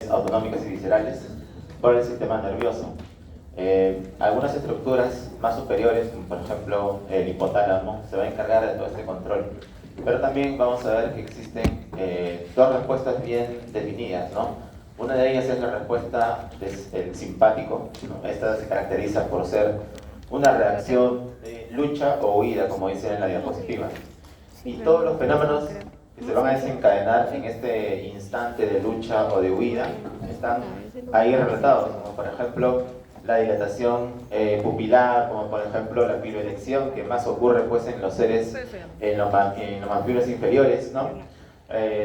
funciones autonómicas y viscerales por el sistema nervioso. Algunas estructuras más superiores, como por ejemplo el hipotálamo, se va a encargar de todo este control. Pero también vamos a ver que existen dos respuestas bien definidas, ¿no? Una de ellas es la respuesta del simpático, ¿no? Esta se caracteriza por ser una reacción de lucha o huida, como dicen en la diapositiva. Y todos los fenómenos que se van a desencadenar en este instante de lucha o de huida están ahí relatados, como por ejemplo la dilatación pupilar, como por ejemplo la piroerección, que más ocurre pues en los seres, en los mamíferos inferiores, ¿no?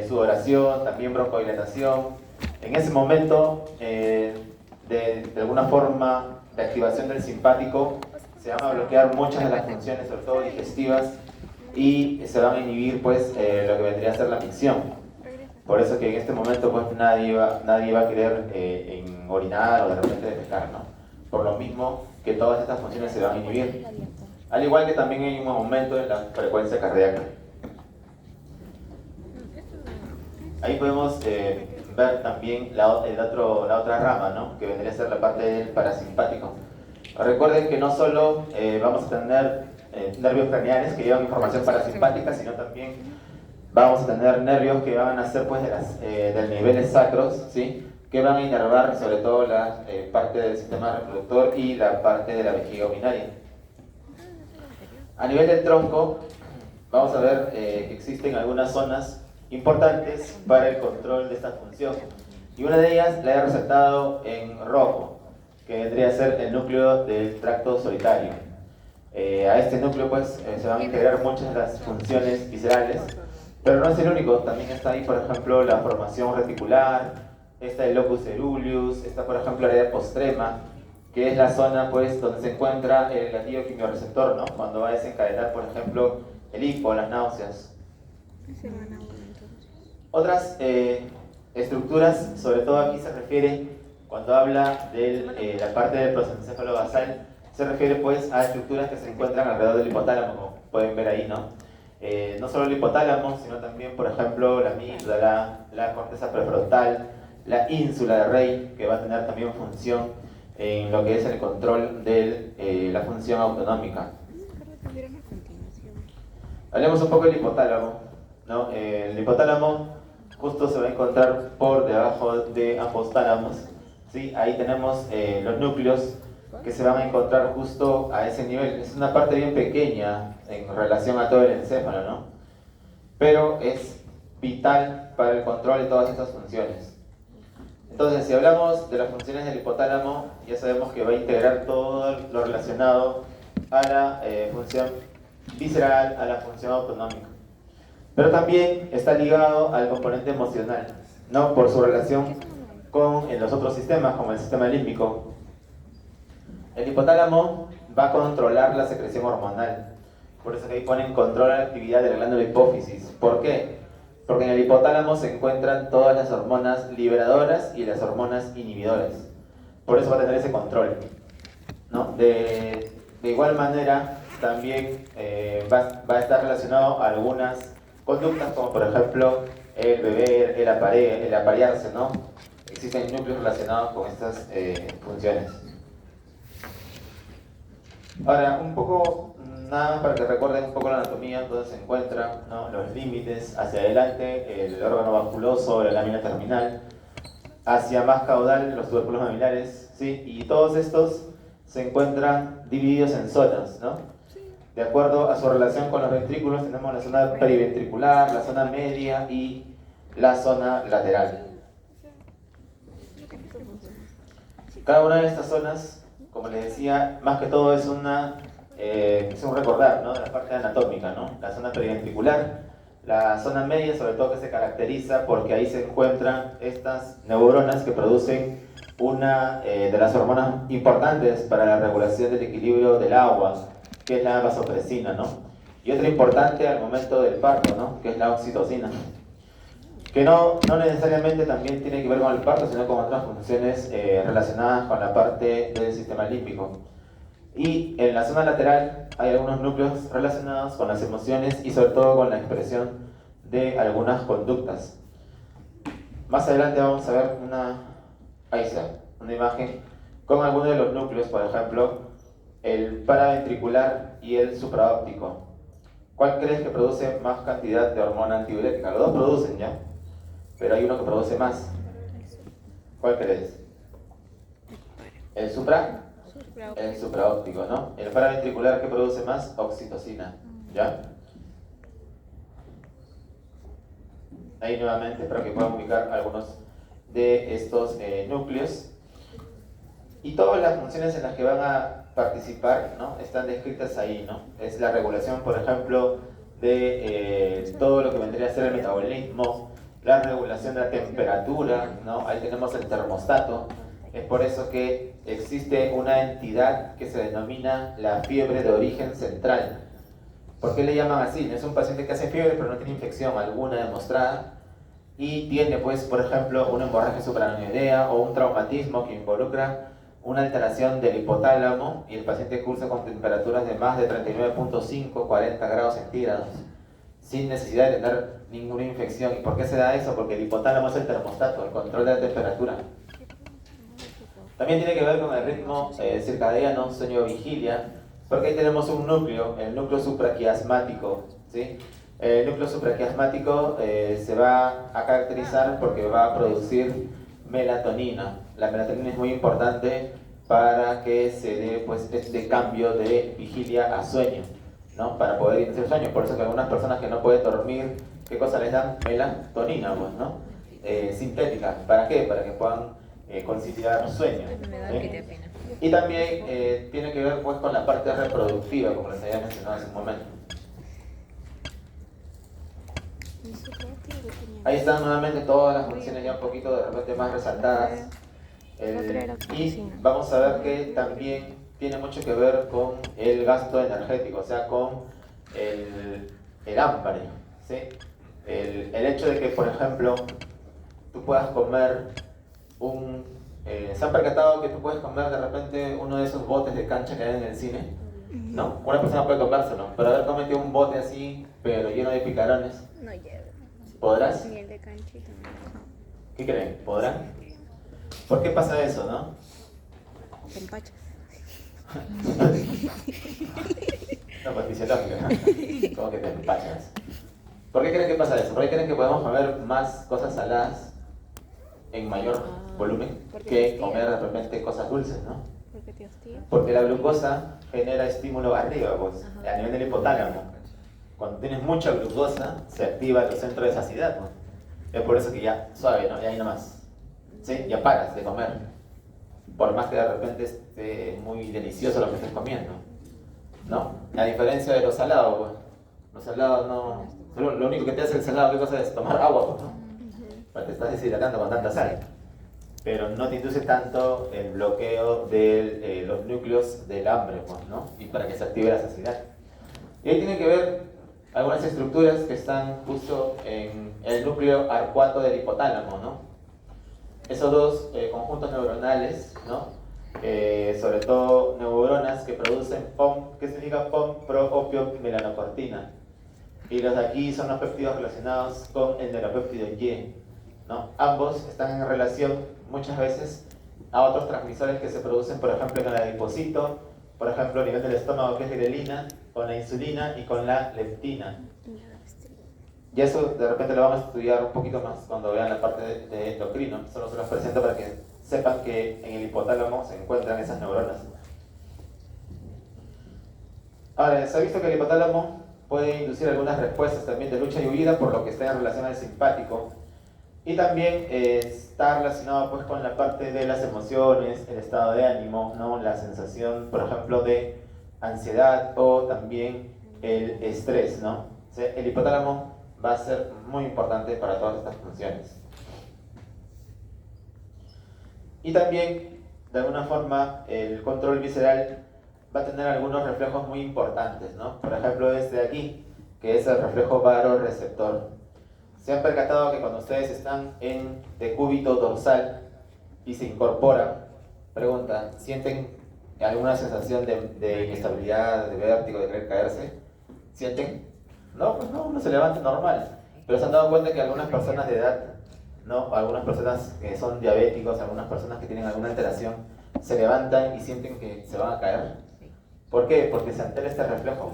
Sudoración, también broncodilatación. En ese momento, de alguna forma de activación del simpático, se van a bloquear muchas de las funciones, sobre todo digestivas, y se van a inhibir pues lo que vendría a ser la micción. Por eso que en este momento pues nadie va a querer en orinar o de repente defecar, ¿no? Por lo mismo que todas estas funciones se van a inhibir. Al igual que también hay un aumento en la frecuencia cardíaca. Ahí podemos ver también la otra rama, ¿no? Que vendría a ser la parte del parasimpático. Recuerden que no solo vamos a tener nervios craneales que llevan información parasimpática, sino también vamos a tener nervios que van a ser pues de los niveles sacros, ¿sí? Que van a inervar sobre todo la parte del sistema reproductor y la parte de la vejiga urinaria. A nivel del tronco, vamos a ver que existen algunas zonas importantes para el control de esta función. Y una de ellas la he resaltado en rojo, que vendría a ser el núcleo del tracto solitario. A este núcleo pues se van a integrar muchas de las funciones viscerales, pero no es el único. También está ahí, por ejemplo, la formación reticular, está el locus ceruleus, está por ejemplo la área postrema, que es la zona pues donde se encuentra el gatillo quimioreceptor, ¿no? Cuando va a desencadenar, por ejemplo, el hipo, las náuseas. Otras estructuras, sobre todo aquí se refiere, cuando habla de la parte del prosencéfalo basal, se refiere pues a estructuras que se encuentran alrededor del hipotálamo, como pueden ver ahí, ¿no? No solo el hipotálamo, sino también, por ejemplo, la amígdala, la corteza prefrontal, la ínsula de Rey, que va a tener también función en lo que es el control de la función autonómica. Hablemos un poco del hipotálamo, ¿no? El hipotálamo justo se va a encontrar por debajo de ambos tálamos, ¿sí? Ahí tenemos los núcleos que se van a encontrar justo a ese nivel. Es una parte bien pequeña en relación a todo el encéfalo, ¿no? Pero es vital para el control de todas estas funciones. Entonces, si hablamos de las funciones del hipotálamo, ya sabemos que va a integrar todo lo relacionado a la función visceral, a la función autonómica. Pero también está ligado al componente emocional, ¿no? Por su relación con los otros sistemas, como el sistema límbico. El hipotálamo va a controlar la secreción hormonal. Por eso que ahí ponen control a la actividad de la glándula hipófisis. ¿Por qué? Porque en el hipotálamo se encuentran todas las hormonas liberadoras y las hormonas inhibidoras. Por eso va a tener ese control, ¿no? De igual manera, también va a estar relacionado a algunas conductas, como por ejemplo el beber, el aparearse, ¿no? Existen núcleos relacionados con estas funciones. Ahora, un poco, nada más para que recuerden un poco la anatomía, donde se encuentran, ¿no? Los límites, hacia adelante el órgano vasculoso, la lámina terminal, hacia más caudal los tubérculos mamilares, ¿sí? Y todos estos se encuentran divididos en zonas, ¿no? De acuerdo a su relación con los ventrículos, tenemos la zona periventricular, la zona media y la zona lateral. Cada una de estas zonas, como les decía, más que todo es un recordar, ¿no? De la parte anatómica, ¿no? La zona periventricular, la zona media, sobre todo que se caracteriza porque ahí se encuentran estas neuronas que producen una de las hormonas importantes para la regulación del equilibrio del agua, que es la vasopresina, ¿no? Y otra importante al momento del parto, ¿no? Que es la oxitocina, que no necesariamente también tiene que ver con el parto, sino con otras funciones relacionadas con la parte del sistema límbico. Y en la zona lateral hay algunos núcleos relacionados con las emociones y sobre todo con la expresión de algunas conductas. Más adelante vamos a ver Ahí está, una imagen con algunos de los núcleos, por ejemplo, el paraventricular y el supraóptico. ¿Cuál crees que produce más cantidad de hormona antidiurética? Los dos producen, ¿ya? Pero hay uno que produce más. ¿Cuál crees? ¿El supra? El supraóptico, ¿no? El paraventricular que produce más oxitocina, ¿ya? Ahí nuevamente para que puedan ubicar algunos de estos núcleos. Y todas las funciones en las que van a participar, ¿no?, están descritas ahí, ¿no? Es la regulación, por ejemplo, de todo lo que vendría a ser el metabolismo, la regulación de la temperatura, ¿no? Ahí tenemos el termostato. Es por eso que existe una entidad que se denomina la fiebre de origen central. ¿Por qué le llaman así? Es un paciente que hace fiebre pero no tiene infección alguna demostrada y tiene, pues, por ejemplo, una hemorragia suprarrenal o un traumatismo que involucra una alteración del hipotálamo y el paciente cursa con temperaturas de más de 39.5, 40 grados centígrados sin necesidad de tener ninguna infección. ¿Y por qué se da eso? Porque el hipotálamo es el termostato, el control de la temperatura. También tiene que ver con el ritmo circadiano, sueño-vigilia, porque ahí tenemos un núcleo, el núcleo supraquiasmático, ¿sí? El núcleo supraquiasmático se va a caracterizar porque va a producir melatonina. La melatonina es muy importante para que se dé, pues, este cambio de vigilia a sueño, ¿no? Para poder iniciar el sueño. Por eso que algunas personas que no pueden dormir, ¿qué cosa les dan? Melatonina, pues, ¿no? Sintética. ¿Para qué? Para que puedan conciliar sueño. ¿Sí? Y también tiene que ver, pues, con la parte reproductiva, como les había mencionado hace un momento. Ahí están nuevamente todas las funciones ya un poquito de repente más resaltadas. Y vamos a ver que también tiene mucho que ver con el gasto energético, o sea, con el hambre, ¿sí? El hecho de que, por ejemplo, tú puedas comer ¿se han percatado que tú puedes comer de repente uno de esos botes de cancha que hay en el cine? ¿No? Una persona puede comérselo, pero a ver, cómete un bote así, pero lleno de picarones. No llevo. ¿Podrás? Miel de canchita. ¿Qué creen? ¿Podrán? ¿Por qué pasa eso, no? Te empachas. No, pues fisiológico, ¿no? ¿Cómo que te empachas? ¿Por qué creen que pasa eso? ¿Por qué creen que podemos comer más cosas saladas en mayor volumen que comer de repente cosas dulces, ¿no? Porque te hostiga. Porque la glucosa genera estímulo arriba, pues, a nivel del hipotálamo. Cuando tienes mucha glucosa, se activa los centros de saciedad, pues. Es por eso que ya, suave, ¿no? Ya ahí nomás. ¿Sí? Ya paras de comer. Por más que de repente esté muy delicioso lo que estés comiendo, ¿no? A diferencia de los salados, pues. Los salados no... Lo único que te hace el salado, ¿qué cosa es? Tomar agua, pues, ¿no? Te estás deshidratando con tanta sal. Pero no te induce tanto el bloqueo de los núcleos del hambre, pues, ¿no? Y para que se active la saciedad. Y ahí tiene que ver algunas estructuras que están justo en el núcleo arcuato del hipotálamo, ¿no? Esos dos conjuntos neuronales, ¿no? Sobre todo neuronas que producen POM, ¿qué significa POM? Pro-opio-melanocortina. Y los de aquí son los péptidos relacionados con el neuropéptido Y, ¿no? Ambos están en relación muchas veces a otros transmisores que se producen, por ejemplo, en el adipocito, por ejemplo, a nivel del estómago, que es grelina, con la insulina y con la leptina. Y eso de repente lo vamos a estudiar un poquito más cuando vean la parte de endocrino. Solo se los presento para que sepan que en el hipotálamo se encuentran esas neuronas. Ahora, se ha visto que el hipotálamo puede inducir algunas respuestas también de lucha y huida, por lo que está en relación al simpático. Y también está relacionado, pues, con la parte de las emociones, el estado de ánimo, ¿no? La sensación, por ejemplo, de ansiedad o también el estrés, ¿no? O sea, el hipotálamo va a ser muy importante para todas estas funciones. Y también, de alguna forma, el control visceral va a tener algunos reflejos muy importantes, ¿no? Por ejemplo, este de aquí, que es el reflejo baroreceptor. ¿Se han percatado que cuando ustedes están en decúbito dorsal y se incorporan, pregunta, ¿sienten alguna sensación de inestabilidad, de vértigo, de querer caerse? ¿Sienten? No, pues no, uno se levanta normal. Pero se han dado cuenta que algunas personas de edad ¿no? Algunas personas que son diabéticos, algunas personas que tienen alguna alteración, se levantan y sienten que se van a caer. ¿Por qué? Porque se altera este reflejo.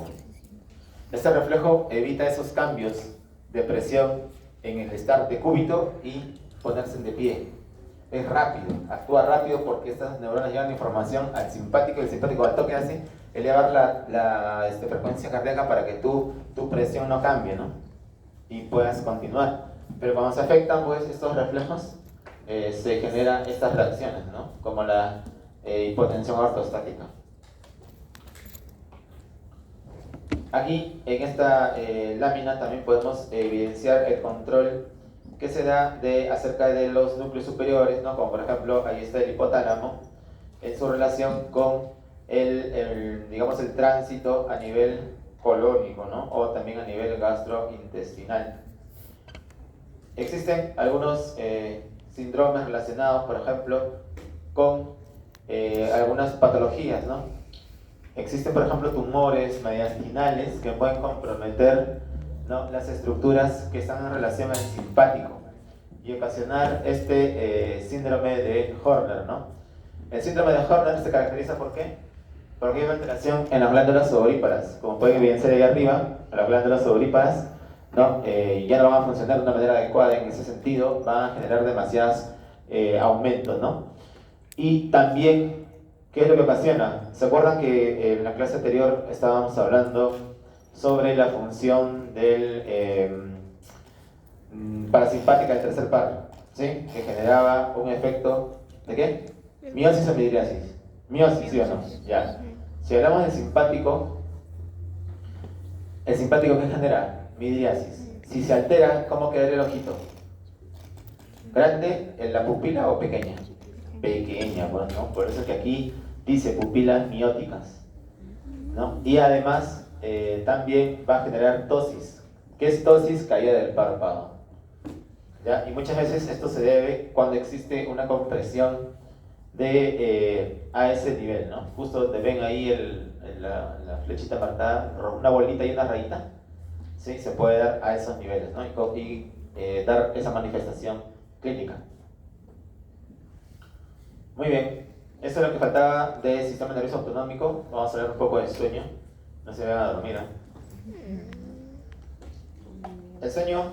Este reflejo evita esos cambios de presión en el estar de cúbito y ponerse de pie. Es rápido, actúa rápido porque estas neuronas llevan información al simpático y el simpático al toque hace elevar la frecuencia cardíaca para que tu presión no cambie, ¿no? Y puedas continuar. Pero cuando se afectan pues, estos reflejos, se generan estas reacciones, ¿no? Como la hipotensión ortostática. Aquí en esta lámina también podemos evidenciar el control que se da acerca de los núcleos superiores, ¿no? Como por ejemplo, ahí está el hipotálamo, en su relación con digamos, el tránsito a nivel colónico, ¿no? O también a nivel gastrointestinal. Existen algunos síndromes relacionados, por ejemplo, con algunas patologías, ¿no? Existen, por ejemplo, tumores mediastinales que pueden comprometer, ¿no?, las estructuras que están en relación al simpático y ocasionar este síndrome de Horner, ¿no? El síndrome de Horner se caracteriza ¿por qué? Porque hay una alteración en las glándulas sudoríparas. Como pueden evidenciar ahí arriba, las glándulas sudoríparas, ¿no? Ya no van a funcionar de una manera adecuada en ese sentido, van a generar demasiados aumentos, ¿no? Y también, ¿qué es lo que ocasiona? ¿Se acuerdan que en la clase anterior estábamos hablando sobre la función del parasimpática del tercer par? ¿Sí? Que generaba un efecto ¿de qué? ¿Miosis o midriasis? Miosis, ¿sí o no? Ya. Si hablamos del simpático, ¿el simpático qué genera? Midriasis. Si se altera, ¿cómo queda el ojito? ¿Grande en la pupila o pequeña? Pequeña, bueno, ¿no? Por eso es que aquí dice pupilas mióticas, ¿no? Y además también va a generar tosis. ¿Qué es tosis? Caída del párpado, ¿ya? Y muchas veces esto se debe cuando existe una compresión a ese nivel, ¿no? Justo donde ven ahí la flechita marcada, una bolita y una rayita, ¿sí? Se puede dar a esos niveles, ¿no? Y dar esa manifestación clínica. Muy bien, eso es lo que faltaba del sistema nervioso autonómico. Vamos a hablar un poco de sueño. No se vayan a dormir, ¿eh? El sueño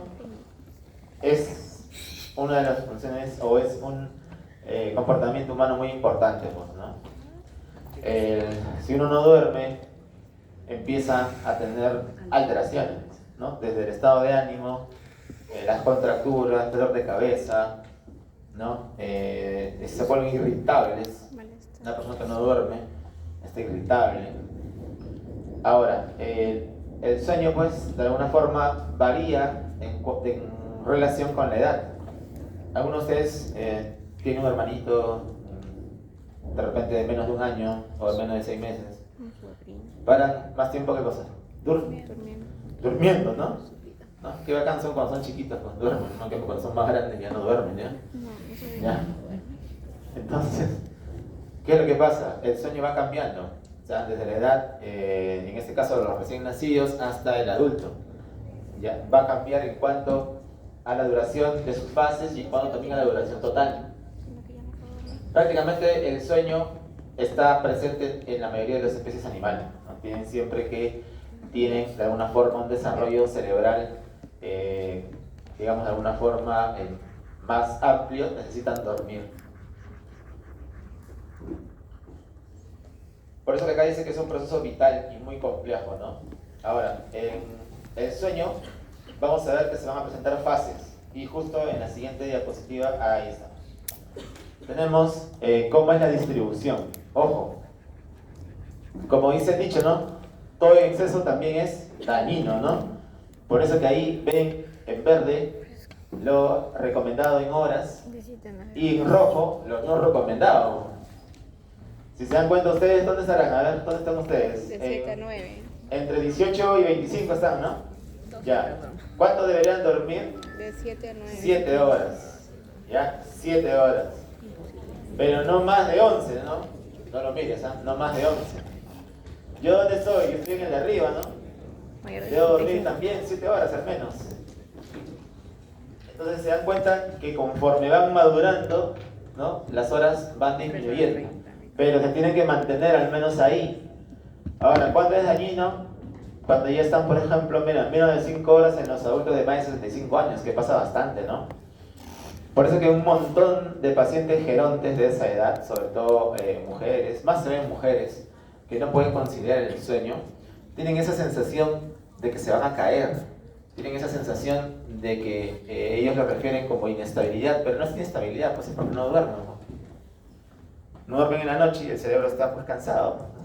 es una de las funciones o es un comportamiento humano muy importante, pues, ¿no? Si uno no duerme, empieza a tener alteraciones, ¿no? Desde el estado de ánimo, las contracturas, dolor de cabeza, ¿no? Se vuelven irritables. Una persona que no duerme está irritable. Ahora, el sueño, pues, de alguna forma varía en relación con la edad. Algunos de ustedes tienen un hermanito de repente de menos de un año o de menos de 6 meses. ¿Paran más tiempo que cosa? Durmiendo, ¿no? ¿No? Qué bacán son cuando son chiquitos, cuando duermen, ¿no? Que cuando son más grandes ya no duermen, ¿ya? ¿Ya? Entonces, ¿qué es lo que pasa? El sueño va cambiando, o sea, desde la edad, en este caso de los recién nacidos, hasta el adulto. ¿Ya? Va a cambiar en cuanto a la duración de sus fases y en cuanto también a la duración total. Prácticamente el sueño está presente en la mayoría de las especies animales, ¿no? Tienen siempre que tienen de alguna forma un desarrollo cerebral, digamos de alguna forma más amplio, necesitan dormir. Por eso que acá dice que es un proceso vital y muy complejo, ¿no? Ahora, en el sueño vamos a ver que se van a presentar fases y justo en la siguiente diapositiva ahí está. Tenemos cómo es la distribución. Ojo, como dice el dicho, ¿no? Todo exceso también es dañino, ¿no? Por eso que ahí ven en verde lo recomendado en horas y en rojo lo no recomendado. Si se dan cuenta ustedes, ¿dónde estarán? A ver, ¿dónde están ustedes? De 7 a 9. Entre 18 y 25 están, ¿no? Ya. ¿Cuánto deberían dormir? De 7 a 9. 7 horas. ¿Ya? 7 horas. Pero no más de 11, ¿no? No lo mires, ¿eh? No más de 11. ¿Yo dónde estoy? Yo estoy en el de arriba, ¿no? Debo dormir también 7 horas al menos. Entonces se dan cuenta que conforme van madurando, ¿no? Las horas van disminuyendo, pero se tienen que mantener al menos ahí. Ahora, ¿cuándo es dañino? Cuando ya están, por ejemplo, mira, menos de 5 horas en los adultos de más de 65 años, que pasa bastante, ¿no? Por eso que un montón de pacientes gerontes de esa edad, sobre todo mujeres, más se ven mujeres, que no pueden conciliar el sueño, tienen esa sensación de que se van a caer, tienen esa sensación de que ellos lo refieren como inestabilidad, pero no es inestabilidad, pues es porque no duermen, ¿no? No duermen en la noche y el cerebro está pues cansado, ¿no?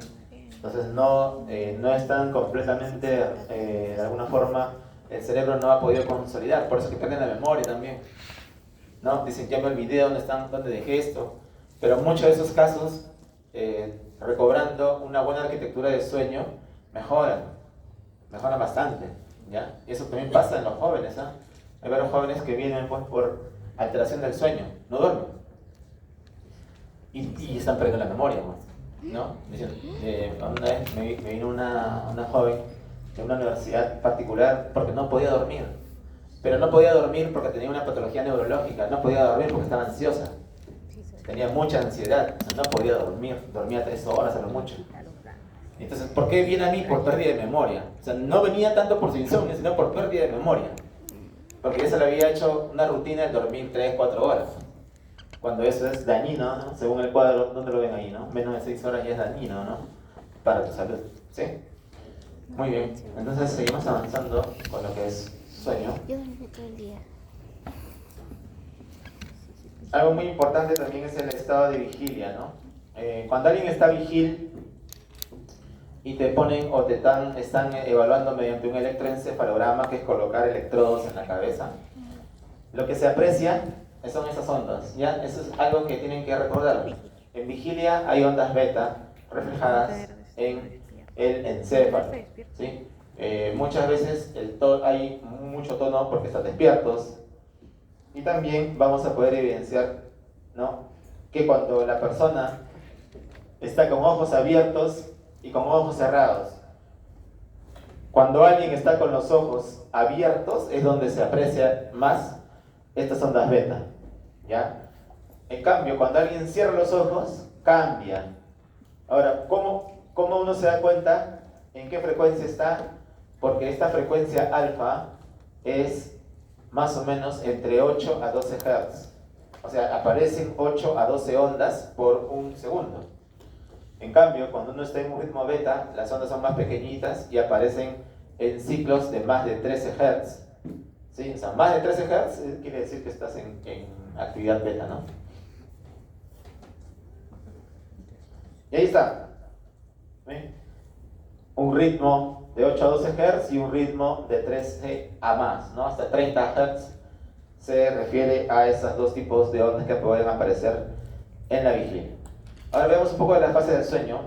Entonces no están completamente, de alguna forma, el cerebro no ha podido consolidar, por eso que pierden la memoria también, ¿no? Dicen, ya me olvidé dónde dejé esto, pero muchos de esos casos, recobrando una buena arquitectura de sueño, mejoran bastante, ¿ya? Y eso también pasa en los jóvenes, ¿ah? Hay varios jóvenes que vienen pues, por alteración del sueño, no duermen, y están perdiendo la memoria, ¿no? Dicen, una vez me vino una joven de una universidad particular porque no podía dormir. Pero no podía dormir porque tenía una patología neurológica, no podía dormir porque estaba ansiosa. Tenía mucha ansiedad, no podía dormir, dormía 3 horas a lo mucho. Entonces, ¿por qué viene a mí? Por pérdida de memoria. O sea, no venía tanto por su insomnio, sino por pérdida de memoria. Porque ella se le había hecho una rutina de dormir 3, 4 horas. Cuando eso es dañino, ¿no? Según el cuadro, ¿dónde lo ven ahí, no? Menos de 6 horas ya es dañino, ¿no? Para tu salud, ¿sí? Muy bien, entonces seguimos avanzando con lo que es sueño. Yo dormí todo el día. Algo muy importante también es el estado de vigilia, ¿no? Cuando alguien está vigil y te ponen o están evaluando mediante un electroencefalograma, que es colocar electrodos en la cabeza, lo que se aprecia son esas ondas, ¿ya? Eso es algo que tienen que recordar. En vigilia hay ondas beta reflejadas en el encéfalo, ¿sí? Muchas veces hay mucho tono porque están despiertos, y también vamos a poder evidenciar, ¿no?, que cuando la persona está con ojos abiertos y con ojos cerrados, cuando alguien está con los ojos abiertos es donde se aprecia más estas ondas beta, ¿ya? En cambio, cuando alguien cierra los ojos, cambian. Ahora, ¿cómo uno se da cuenta en qué frecuencia está? Porque esta frecuencia alfa es más o menos entre 8 a 12 Hz. O sea, aparecen 8 a 12 ondas por un segundo. En cambio, cuando uno está en un ritmo beta, las ondas son más pequeñitas y aparecen en ciclos de más de 13 Hz. ¿Sí? O sea, más de 13 Hz quiere decir que estás en actividad beta, ¿no? Y ahí está. ¿Sí? Un ritmo de 8 a 12 Hz y un ritmo de 13 a más, ¿no? Hasta 30 Hz se refiere a esos dos tipos de ondas que pueden aparecer en la vigilia. Ahora veamos un poco de la fase del sueño.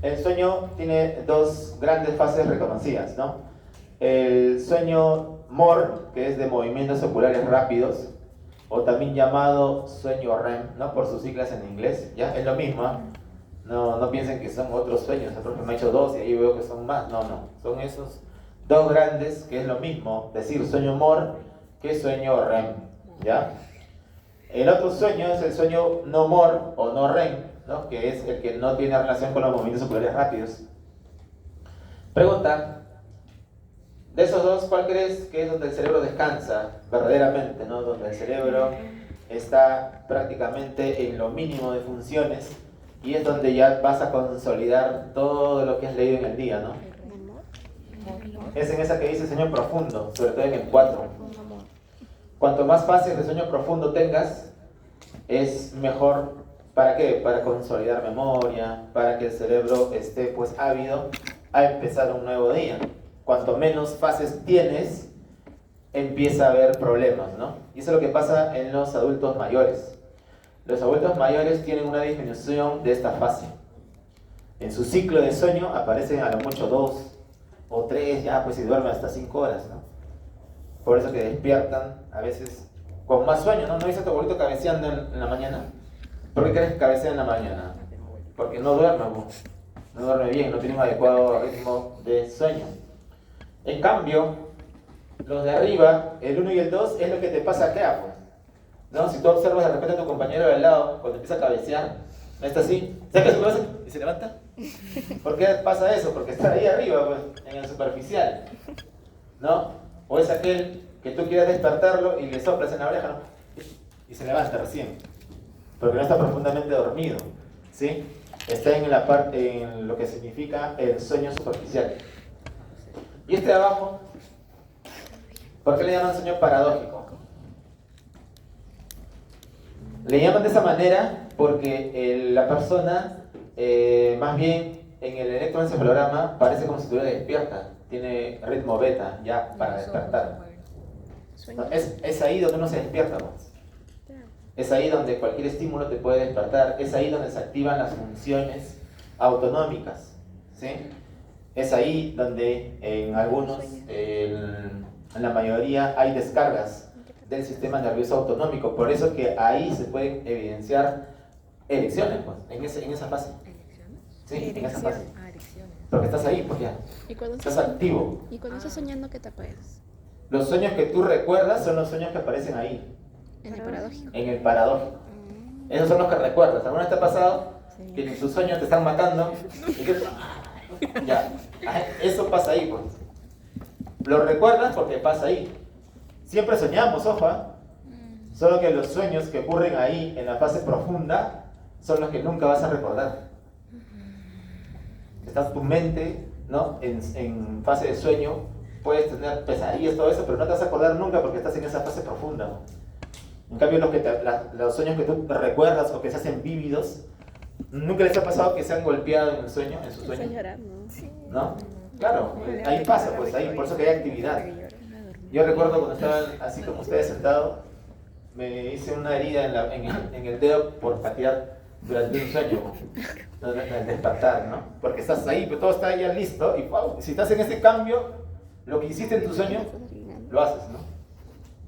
El sueño tiene dos grandes fases reconocidas, ¿no? El sueño MOR, que es de movimientos oculares rápidos, o también llamado sueño REM, ¿no? Por sus siglas en inglés, ¿ya? Es lo mismo, ¿eh? No piensen que son otros sueños, el profe me ha hecho dos y ahí veo que son más. No, son esos dos grandes, que es lo mismo decir sueño MOR que sueño REM, ¿ya? El otro sueño es el sueño no MOR o no REM, ¿no? Que es el que no tiene relación con los movimientos oculares rápidos. Pregunta: de esos dos, ¿cuál crees que es donde el cerebro descansa verdaderamente, ¿no? Donde el cerebro está prácticamente en lo mínimo de funciones y es donde ya vas a consolidar todo lo que has leído en el día, ¿no? Es en esa que dice sueño profundo, sobre todo en el 4. Cuanto más fases de sueño profundo tengas, es mejor. ¿Para qué? Para consolidar memoria, para que el cerebro esté pues ávido a empezar un nuevo día. Cuanto menos fases tienes, empieza a haber problemas, ¿no? Y eso es lo que pasa en los adultos mayores. Los adultos mayores tienen una disminución de esta fase. En su ciclo de sueño aparecen a lo mucho 2 o 3, ya pues si duermen hasta 5 horas, ¿no? Por eso que despiertan a veces con más sueño, ¿no? ¿No viste a tu abuelito cabeceando en la mañana? ¿Por qué crees que cabecea en la mañana? Porque no duerme, no duerme bien, no tiene un adecuado ritmo de sueño. En cambio, Los de arriba, el 1 y el 2, es lo que te pasa acá, pues. ¿No? Si tú observas de repente a tu compañero de al lado, cuando empieza a cabecear, ¿no está así? ¿Saca su cabeza y se levanta? ¿Por qué pasa eso? Porque está ahí arriba, pues, en el superficial, ¿no? O es aquel que tú quieres despertarlo y le soplas en la oreja, ¿no? Y se levanta recién, porque no está profundamente dormido, ¿sí? Está en la parte, en lo que significa el sueño superficial. Y este de abajo, ¿por qué le llaman sueño paradójico? Le llaman de esa manera porque la persona, más bien en el electroencefalograma, parece como si estuviera despierta. Tiene ritmo beta ya para despertar. Sueño. No, es ahí donde uno se despierta, pues. Es ahí donde cualquier estímulo te puede despertar. Es ahí donde se activan las funciones autonómicas, ¿sí? Es ahí donde en algunos, en la mayoría, hay descargas del sistema nervioso autonómico. Por eso que ahí se pueden evidenciar erecciones, pues, en esa fase. Sí, en esa fase. Porque estás ahí, pues ya. ¿Y cuando Estás estás, activo. ¿y cuando estás soñando qué te apuedes? Los sueños que tú recuerdas son los sueños que aparecen ahí, En el paradójico. en el paradójico. Esos son los que recuerdas. ¿Alguna vez te ha pasado que en tus sueños te están matando? Y que... Ya, eso pasa ahí, pues. Lo recuerdas porque pasa ahí. Siempre soñamos, ojo, ¿eh? Solo que los sueños que ocurren ahí, en la fase profunda, son los que nunca vas a recordar. Estás tu mente, ¿no? En fase de sueño, puedes tener pesadillas, todo eso, pero no te vas a acordar nunca porque estás en esa fase profunda, ¿no? En cambio, los sueños que tú recuerdas o que se hacen vívidos, ¿nunca les ha pasado que se han golpeado en el sueño, en su Estás sueño? llorando. ¿No? Claro, ahí pasa, pues ahí, por eso que hay actividad. Yo recuerdo cuando estaba así como ustedes sentados, me hice una herida en el dedo por patear durante un sueño, ¿no? El despertar, ¿no? Porque estás ahí, pero todo está ya listo y ¡wow! Si estás en ese cambio, lo que hiciste en tu sueño, lo haces, ¿no?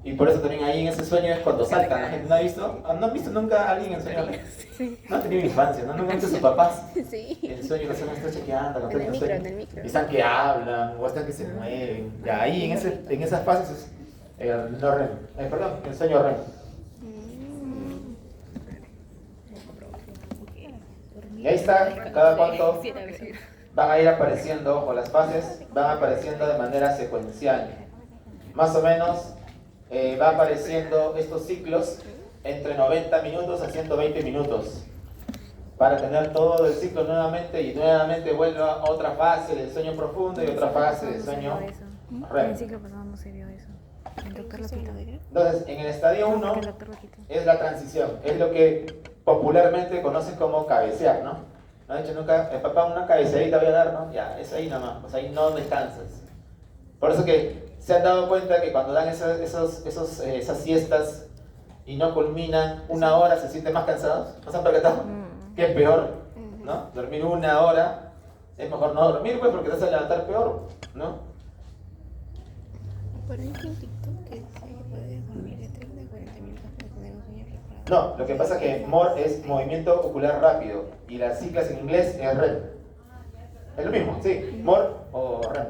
Y por eso también ahí en ese sueño es cuando saltan. La gente no ha visto, no han visto nunca a alguien en sueño. No han tenido infancia, ¿no? Nunca han visto a sus papás. Sí. El sueño que se está chequeando, En el micro, en el micro. y están que hablan, o están que se mueven. Y ahí en esas fases es el no REM. Perdón, el sueño REM. Y ahí está, cada cuanto van a ir apareciendo, o las fases van apareciendo de manera secuencial. Más o menos va apareciendo estos ciclos entre 90 minutos a 120 minutos. Para tener todo el ciclo nuevamente y nuevamente vuelva a otra fase del sueño profundo y otra fase del sueño En REM. el ciclo pasado no se vio eso. El doctor lo quitó. Entonces, en el estadio 1 El doctor lo quitó. es la transición, es lo que popularmente conocen como cabecear, ¿no? No han dicho nunca, papá, una cabeceadita voy a dar, ¿no? Ya, es ahí nomás, pues ahí no descansas. Por eso que se han dado cuenta que cuando dan esas siestas y no culminan una hora, se sienten más cansados. ¿No se han percatado? Que es peor, ¿no? Dormir una hora, es mejor no dormir, pues, porque te vas a levantar peor, ¿no? Por ahí hay un TikTok que dice que puedes dormir de 30 a 40 minutos para tener un sueño reparado. No, lo que pasa es que MOR es movimiento ocular rápido y las siglas en inglés es REM. Es lo mismo, sí, MOR o REM.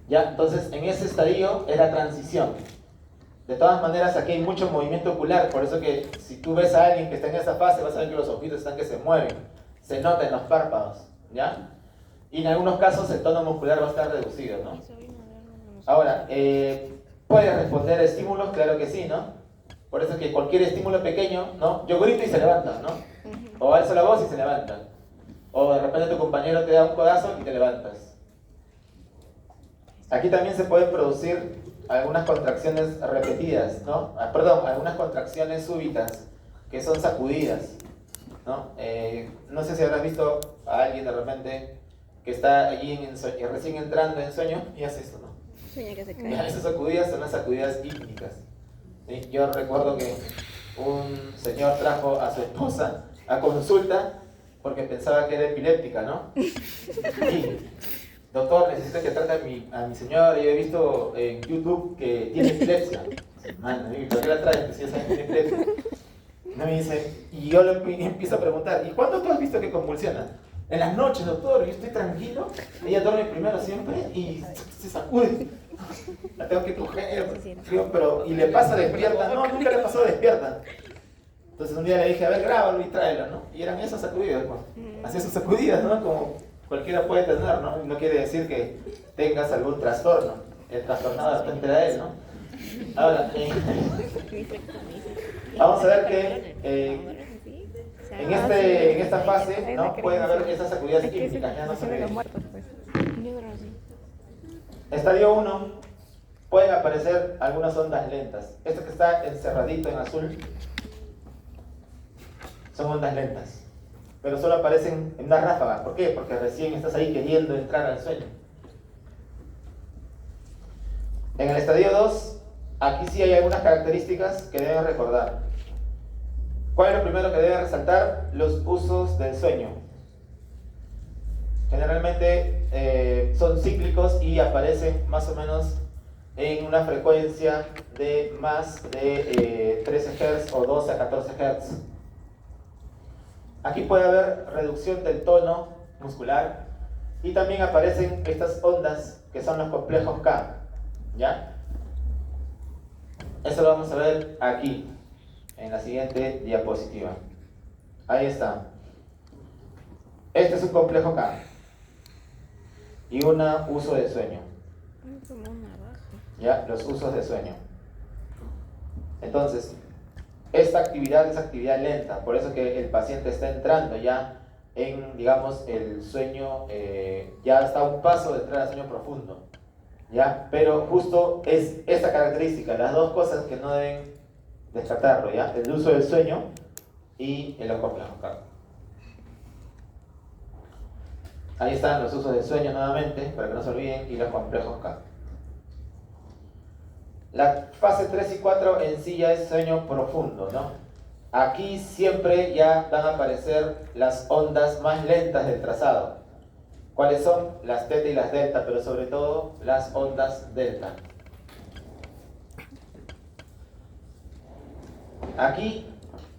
Ya, entonces en ese estadio es la transición. De todas maneras, aquí hay mucho movimiento ocular, por eso que si tú ves a alguien que está en esa fase, vas a ver que los ojitos están que se mueven, se nota en los párpados, ¿ya? Y en algunos casos el tono muscular va a estar reducido, ¿no? Ahora, ¿puedes responder a estímulos? Claro que sí, ¿no? Por eso que cualquier estímulo pequeño, ¿no? Yo grito y se levanta, ¿no? O alzo la voz y se levanta. O de repente tu compañero te da un codazo y te levantas. Aquí también se pueden producir algunas contracciones repetidas, ¿no? Perdón, algunas contracciones súbitas, que son sacudidas, ¿no? No sé si habrás visto a alguien de repente que está allí recién entrando en sueño y hace esto, ¿no? Sueña que se Ya, cae. esas sacudidas son las sacudidas hípnicas. ¿Sí? Yo recuerdo que un señor trajo a su esposa a consulta porque pensaba que era epiléptica, ¿no? Y, doctor, necesito que trate a mi señora. Yo he visto en YouTube que tiene epilepsia. Man, ¿por qué la traes? Que si ya saben que tiene epilepsia. No me dice, y yo le empiezo a preguntar, ¿y cuándo tú has visto que convulsiona? En las noches, doctor, yo estoy tranquilo, ella duerme primero siempre y se sacude. La tengo que coger, digo, pero, y le pasa despierta. No, nunca le pasó despierta. Entonces un día le dije, a ver, grábalo y tráelo, ¿no? Y eran esas sacudidas, pues. Hacía sus sacudidas, ¿no? Como cualquiera puede tener, ¿no? No quiere decir que tengas algún trastorno. El trastornado depende de él, ¿no? Ahora, vamos a ver que en esta fase, ¿no? Pueden haber esas sacudidas químicas, ya no se ven. Estadio 1, pueden aparecer algunas ondas lentas. Esto que está encerradito en azul son ondas lentas, pero solo aparecen en una ráfaga. ¿Por qué? Porque recién estás ahí queriendo entrar al sueño. En el estadio 2, aquí sí hay algunas características que deben recordar. ¿Cuál es lo primero que deben resaltar? Los usos del sueño. Generalmente son cíclicos y aparecen más o menos en una frecuencia de más de 13 Hz o 12 a 14 Hz. Aquí puede haber reducción del tono muscular y también aparecen estas ondas que son los complejos K. ¿Ya? Eso lo vamos a ver aquí, en la siguiente diapositiva. Ahí está. Este es un complejo K y un uso de sueño. ¿Ya? Los usos de sueño. Entonces, esta actividad es actividad lenta, por eso que el paciente está entrando ya en, digamos, el sueño, ya está a un paso de entrar al sueño profundo. ¿Ya? Pero justo es esta característica, las dos cosas que no deben descartarlo, ¿ya? El uso del sueño y los complejos K. Ahí están los usos del sueño nuevamente, para que no se olviden, y los complejos K. La fase 3 y 4 en sí ya es sueño profundo, ¿no? Aquí siempre ya van a aparecer las ondas más lentas del trazado. ¿Cuáles son? Las teta y las delta, pero sobre todo las ondas delta. Aquí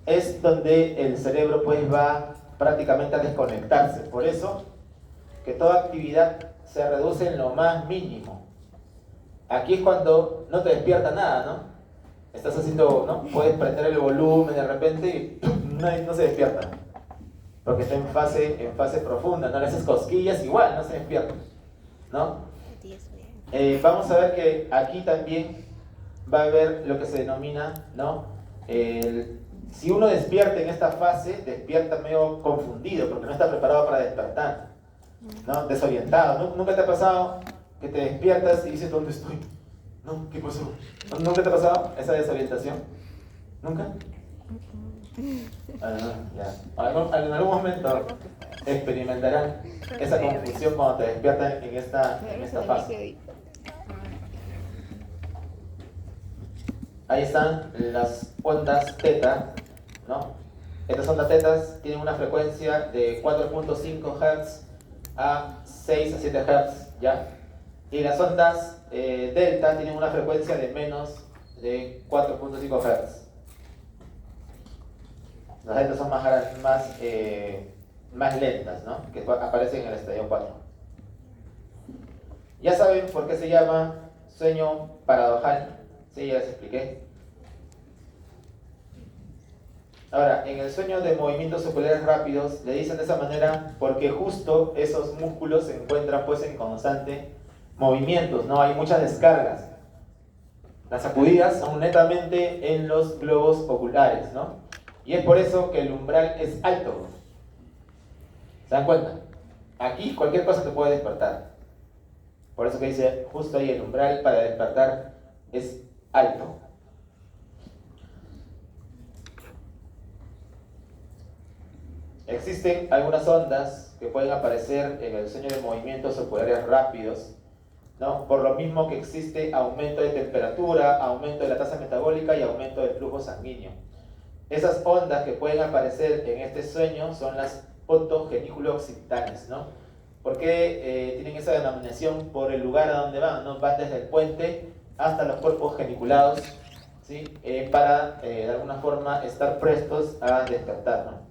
es donde el cerebro pues va prácticamente a desconectarse. Por eso que toda actividad se reduce en lo más mínimo. Aquí es cuando no te despierta nada, ¿no? Estás haciendo, ¿no? Puedes prender el volumen de repente y no se despierta. Porque está en fase profunda, no le haces cosquillas, igual no se despierta, ¿no? Vamos a ver que aquí también va a haber lo que se denomina, ¿no? Si uno despierta en esta fase, despierta medio confundido, porque no está preparado para despertar, ¿no? Desorientado. ¿Nunca te ha pasado que te despiertas y dices, ¿dónde estoy? ¿No? ¿Qué pasó? ¿Nunca te ha pasado esa desorientación? ¿Nunca? Ya. En algún momento experimentarán esa confusión cuando te despiertan en esta fase. Ahí están las ondas teta, ¿no? Estas ondas tetas tienen una frecuencia de 4.5 Hz a 6 a 7 Hz, ¿ya? Y las ondas delta tienen una frecuencia de menos de 4.5 Hz. Las deltas son más lentas, ¿no? Que aparecen en el estadio 4. Ya saben por qué se llama sueño paradojal. Sí, ya les expliqué. Ahora, en el sueño de movimientos oculares rápidos, le dicen de esa manera porque justo esos músculos se encuentran pues en constante movimientos, ¿no? Hay muchas descargas. Las sacudidas son netamente en los globos oculares, ¿no? Y es por eso que el umbral es alto. ¿Se dan cuenta? Aquí cualquier cosa te puede despertar. Por eso que dice, justo ahí el umbral para despertar es alto. Existen algunas ondas que pueden aparecer en el sueño de movimientos oculares rápidos, ¿no? Por lo mismo que existe aumento de temperatura, aumento de la tasa metabólica y aumento del flujo sanguíneo. Esas ondas que pueden aparecer en este sueño son las otogenículo-occipitales, ¿no? ¿Por qué tienen esa denominación? Por el lugar a donde van, ¿no? Van desde el puente hasta los cuerpos geniculados, ¿sí? Para de alguna forma estar prestos a despertar, ¿no?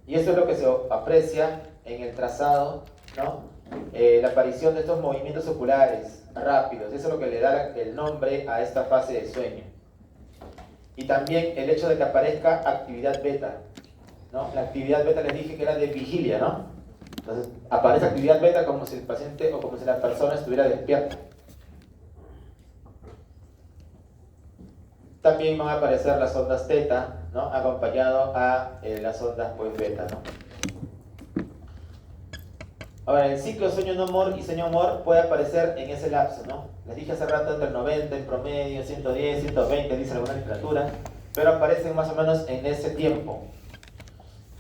Y eso es lo que se aprecia en el trazado, ¿no? La aparición de estos movimientos oculares rápidos, eso es lo que le da el nombre a esta fase de sueño. Y también el hecho de que aparezca actividad beta, ¿no? La actividad beta les dije que era de vigilia, ¿no? Entonces aparece actividad beta como si el paciente o como si la persona estuviera despierta. También van a aparecer las ondas teta, ¿no? Acompañado a las ondas pues beta, ¿no? Ahora, el ciclo sueño-no-mor y sueño-mor puede aparecer en ese lapso, ¿no? Les dije hace rato entre 90 en promedio, 110, 120, dice alguna literatura, pero aparecen más o menos en ese tiempo.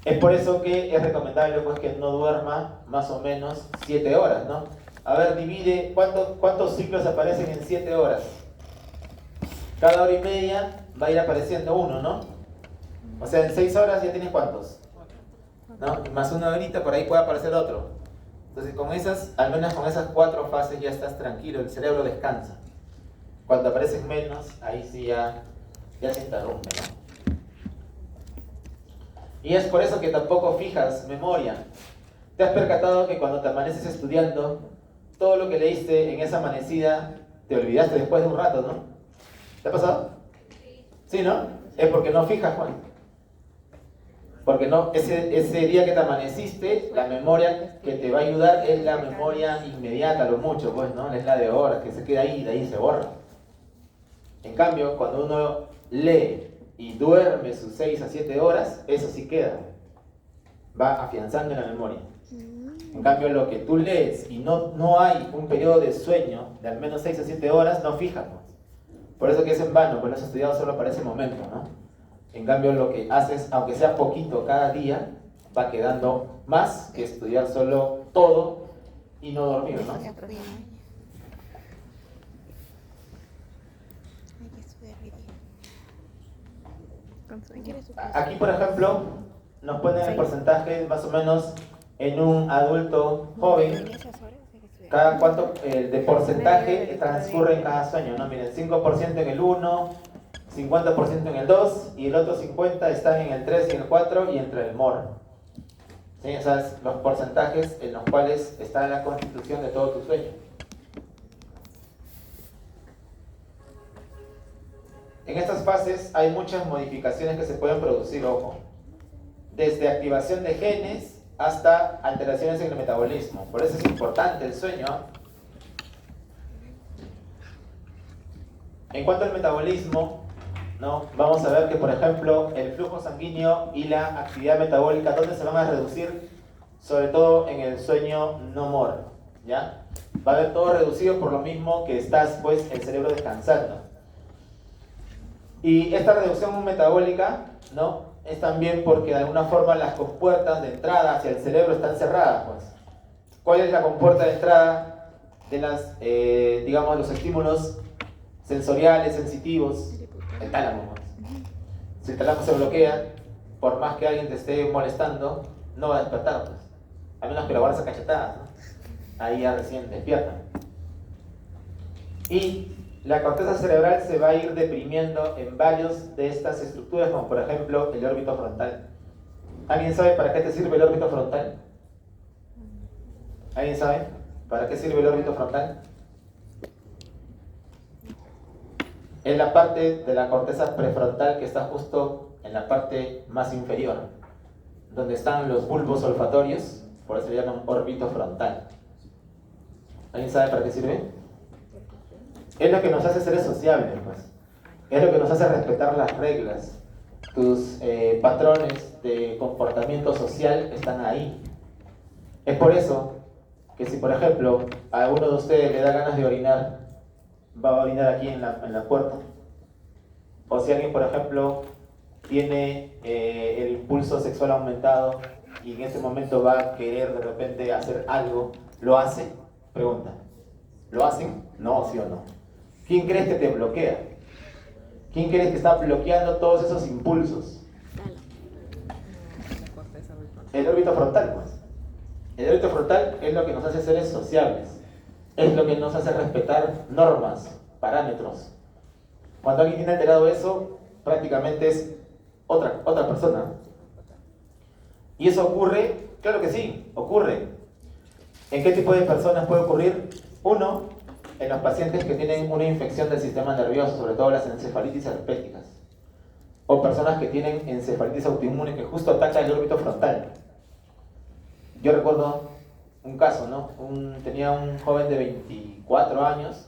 Es por eso que es recomendable pues que no duerma más o menos 7 horas, ¿no? A ver, divide, ¿cuántos ciclos aparecen en 7 horas? Cada hora y media va a ir apareciendo uno, ¿no? O sea, en 6 horas ya tienes ¿cuántos? ¿No? Más una horita, por ahí puede aparecer otro. Entonces, con esas, al menos con esas 4 fases ya estás tranquilo, el cerebro descansa. Cuando aparecen menos, ahí sí ya se interrumpe, ¿no? Y es por eso que tampoco fijas memoria. ¿Te has percatado que cuando te amaneces estudiando, todo lo que leíste en esa amanecida, te olvidaste después de un rato, ¿no? ¿Te ha pasado? Sí, ¿no? Es porque no fijas, Juan. Porque no, ese día que te amaneciste, la memoria que te va a ayudar es la memoria inmediata, lo mucho, pues, ¿no? Es la de horas, que se queda ahí y de ahí se borra. En cambio, cuando uno lee y duerme sus 6 a 7 horas, eso sí queda. Va afianzando en la memoria. En cambio, lo que tú lees y no hay un periodo de sueño de al menos 6 a 7 horas, no fijas, pues. Por eso que es en vano, pues no has estudiado solo para ese momento, ¿no? En cambio, lo que haces, aunque sea poquito cada día, va quedando más que estudiar solo todo y no dormir, ¿no? Hay que estudiar bien. Con sueño. Aquí, por ejemplo, nos ponen el porcentaje más o menos en un adulto joven. En esas horas hay que estudiar. Cada cuánto de porcentaje transcurre en cada sueño, ¿no? Miren, 5% en el 1, 50% en el 2 y el otro 50% están en el 3 y el 4 y entre el MOR. ¿Sí? Esos son los porcentajes en los cuales está la constitución de todo tu sueño. En estas fases hay muchas modificaciones que se pueden producir, ojo. Desde activación de genes hasta alteraciones en el metabolismo. Por eso es importante el sueño. En cuanto al metabolismo, ¿no? Vamos a ver que, por ejemplo, el flujo sanguíneo y la actividad metabólica, ¿dónde se van a reducir? Sobre todo en el sueño no mor, ¿ya? Va a haber todo reducido por lo mismo que estás, pues, el cerebro descansando. Y esta reducción metabólica, ¿no? Es también porque de alguna forma las compuertas de entrada hacia el cerebro están cerradas, pues. ¿Cuál es la compuerta de entrada de las, digamos, los estímulos sensoriales, sensitivos? El tálamo, pues. Si el tálamo se bloquea, por más que alguien te esté molestando, no va a despertar, pues. A menos que lo guardes a cachetadas, ¿no? Ahí ya recién despiertan. Y la corteza cerebral se va a ir deprimiendo en varios de estas estructuras, como por ejemplo el órbito frontal. ¿Alguien sabe para qué te sirve el órbito frontal? ¿Alguien sabe para qué sirve el órbito frontal? Es la parte de la corteza prefrontal que está justo en la parte más inferior, donde están los bulbos olfatorios, por eso se llaman órbito frontal. ¿Alguien sabe para qué sirve? Es lo que nos hace seres sociables, pues. Es lo que nos hace respetar las reglas. Tus patrones de comportamiento social están ahí. Es por eso que si, por ejemplo, a alguno de ustedes le da ganas de orinar, va a orinar aquí en la puerta. O si alguien, por ejemplo, tiene el impulso sexual aumentado y en ese momento va a querer de repente hacer algo, ¿lo hace? Pregunta. ¿Lo hacen? No, sí o no. ¿Quién crees que te bloquea? ¿Quién crees que está bloqueando todos esos impulsos? El órbito frontal, pues. El órbito frontal es lo que nos hace seres sociables. Es lo que nos hace respetar normas, parámetros. Cuando alguien tiene alterado eso, prácticamente es otra persona. ¿Y eso ocurre? Claro que sí, ocurre. ¿En qué tipo de personas puede ocurrir? Uno, en los pacientes que tienen una infección del sistema nervioso, sobre todo las encefalitis herpéticas, o personas que tienen encefalitis autoinmune que justo ataca el órbito frontal. Yo recuerdo un caso, ¿no? Tenía un joven de 24 años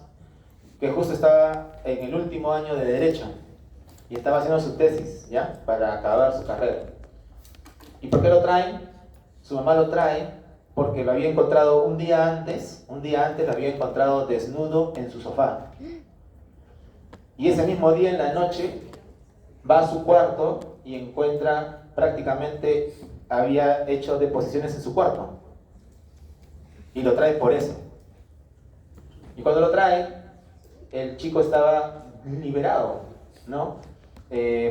que justo estaba en el último año de Derecho y estaba haciendo su tesis, ¿ya? Para acabar su carrera. ¿Y por qué lo traen? Su mamá lo trae porque lo había encontrado un día antes lo había encontrado desnudo en su sofá. Y ese mismo día en la noche va a su cuarto y encuentra prácticamente, había hecho deposiciones en su cuerpo. Y lo trae por eso. Y cuando lo trae, el chico estaba liberado, ¿no?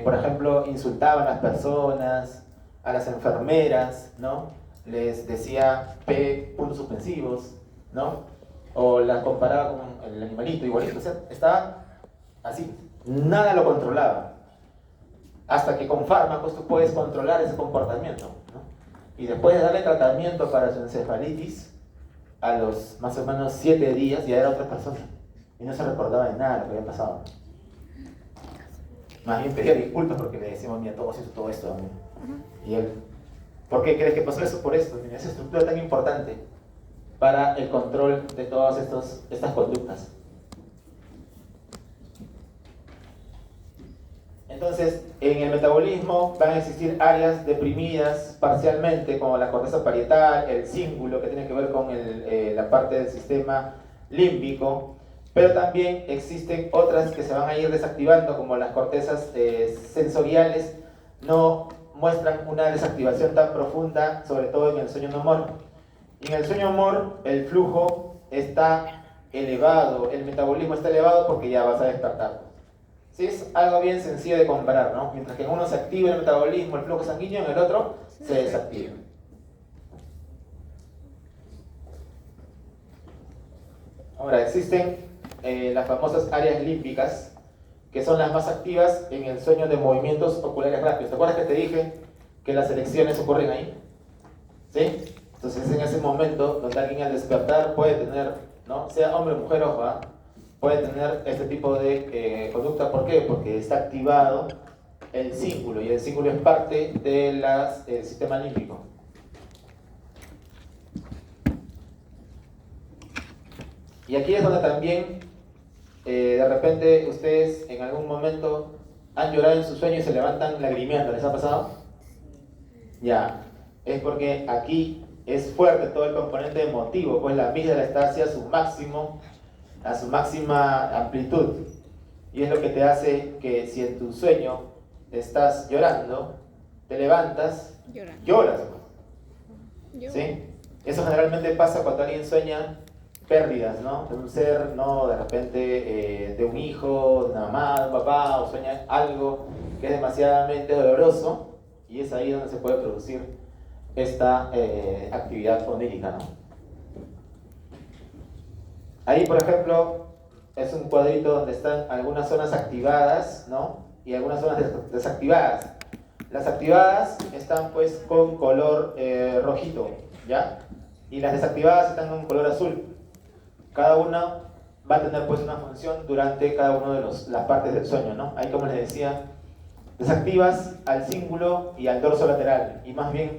Por ejemplo, insultaba a las personas, a las enfermeras, ¿no? Les decía P puntos suspensivos, ¿no? O las comparaba con el animalito igualito. O sea, estaba así, nada lo controlaba. Hasta que con fármacos tú puedes controlar ese comportamiento, ¿no? Y después de darle tratamiento para su encefalitis, a los más o menos 7 días ya era otra persona. Y no se recordaba de nada de lo que había pasado. Más bien pedía disculpas porque le decíamos, mira, todo hizo todo esto. ¿No? Y él, ¿por qué crees que pasó eso? Por esto, mira, esa estructura tan importante para el control de todas estas conductas. Entonces, en el metabolismo van a existir áreas deprimidas parcialmente, como la corteza parietal, el cíngulo, que tiene que ver con la parte del sistema límbico, pero también existen otras que se van a ir desactivando, como las cortezas sensoriales, no muestran una desactivación tan profunda, sobre todo en el sueño no MOR. Y en el sueño MOR, el flujo está elevado, el metabolismo está elevado porque ya vas a despertar. Sí, es algo bien sencillo de comparar, ¿no? Mientras que en uno se activa el metabolismo, el flujo sanguíneo, en el otro se desactiva. Ahora, existen las famosas áreas límbicas, que son las más activas en el sueño de movimientos oculares rápidos. ¿Te acuerdas que te dije que las elecciones ocurren ahí? ¿Sí? Entonces es en ese momento donde alguien al despertar puede tener, ¿no? Sea hombre o mujer, ojo, ¿eh? Puede tener este tipo de conducta. ¿Por qué? Porque está activado el cíngulo, y el cíngulo es parte del sistema límbico. Y aquí es donde también de repente ustedes en algún momento han llorado en su sueño y se levantan lagrimeando. ¿Les ha pasado? Ya, es porque aquí es fuerte todo el componente emotivo, pues la amígdala está hacia su máximo, a su máxima amplitud, y es lo que te hace que si en tu sueño estás llorando, te levantas, lloras, ¿sí? Eso generalmente pasa cuando alguien sueña pérdidas, ¿no? De un ser, ¿no? De repente de un hijo, de una mamá, de un papá, o sueña algo que es demasiadamente doloroso, y es ahí donde se puede producir esta actividad onírica, ¿no? Ahí, por ejemplo, es un cuadrito donde están algunas zonas activadas, ¿no? Y algunas zonas desactivadas. Las activadas están pues con color rojito, ¿ya? Y las desactivadas están con color azul. Cada una va a tener pues una función durante cada una de las partes del sueño, ¿no? Ahí, como les decía, desactivas al cíngulo y al dorso lateral, y más bien